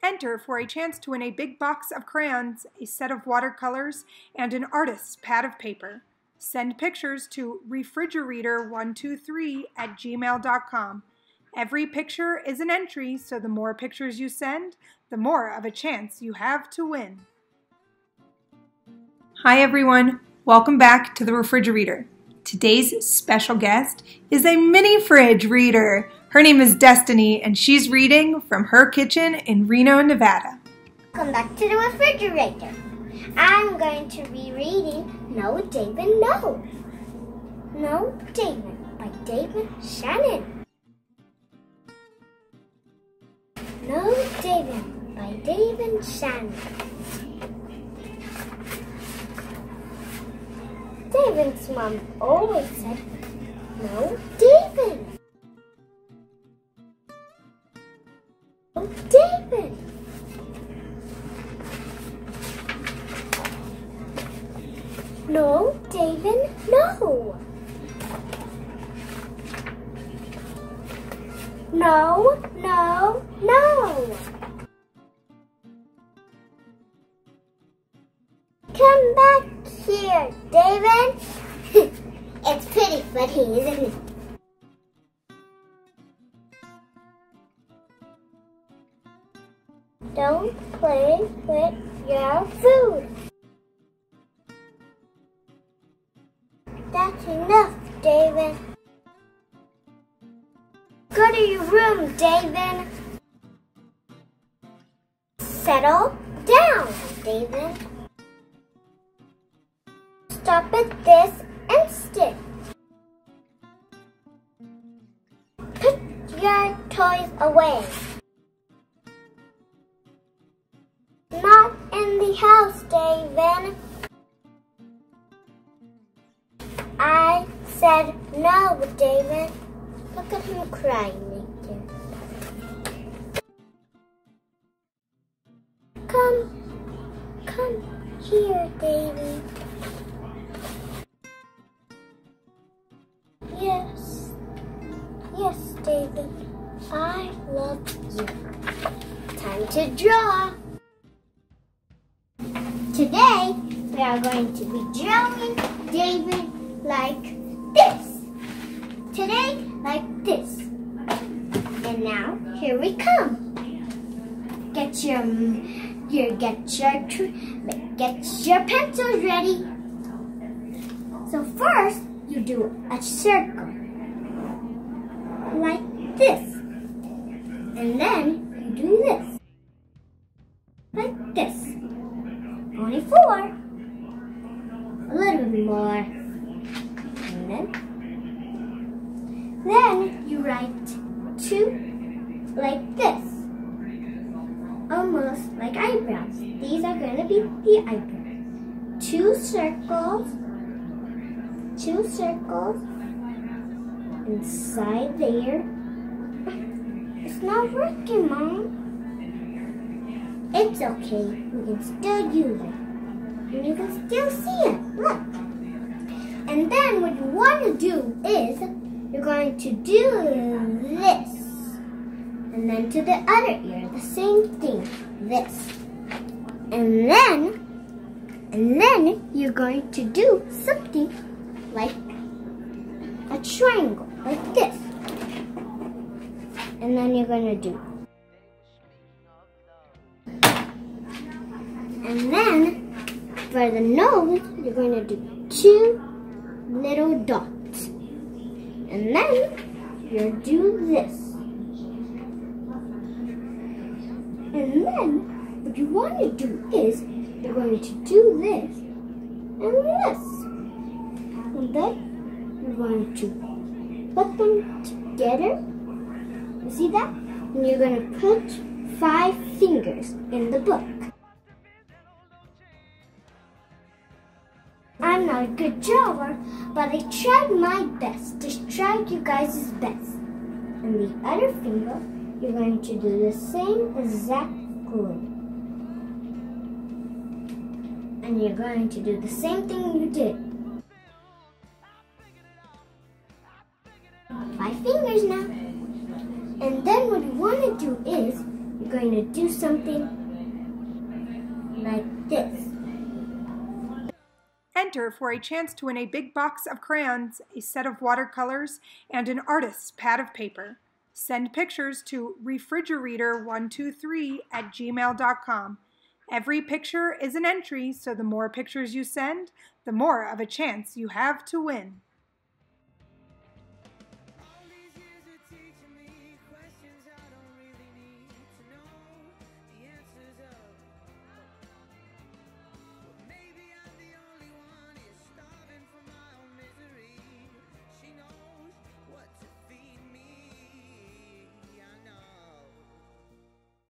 Enter for a chance to win a big box of crayons, a set of watercolors, and an artist's pad of paper. Send pictures to refrigerator123@gmail.com. Every picture is an entry, so the more pictures you send, the more of a chance you have to win. Hi everyone, welcome back to the Refrigerator. Today's special guest is a mini fridge reader. Her name is Destiny, and she's reading from her kitchen in Reno, Nevada. Welcome back to the Refrigerator. I'm going to be reading No, David, No. No, David by David Shannon. No, David by David Shannon. David's mom always said, No, David. No, David. No, David, no. No, no, no. Come back here, David. It's pretty funny, isn't it? Don't play with your food. That's enough, David. Go to your room, David. Settle down, David. Stop at this instant. Put your toys away. Not in the house, David. I said no, David. Look at him crying right there. Come here, David. Yes, David. I love you. Time to draw. Today, we are going to be drawing David like this. Today, like this. And now, here we come. Get your pencils ready. So first, you do a circle. Like this. And then, you do this. Like this. Only 4. A little bit more. And then you write 2 like this. Almost like eyebrows. These are going to be the eyebrows. 2 circles. 2 circles inside there. It's not working, Mom. It's okay. We can still use it. And you can still see it. Look. And then what you want to do is you're going to do this. And then to the other ear, the same thing. This. And then you're going to do something like a triangle, like this. And then you're going to do. And then for the nose, you're going to do 2 little dots. And then you'll do this. And then what you want to do is you're going to do this and this. And then you're going to put them together. You see that? And you're going to put 5 fingers in the book. I'm not a good drawer, but I tried my best. Just try you guys' best. And the other finger, you're going to do the same exactly. And you're going to do the same thing you did. 5 fingers now. And then what you want to do is, we're going to do something like this. Enter for a chance to win a big box of crayons, a set of watercolors, and an artist's pad of paper. Send pictures to refrigerator123@gmail.com. Every picture is an entry, so the more pictures you send, the more of a chance you have to win.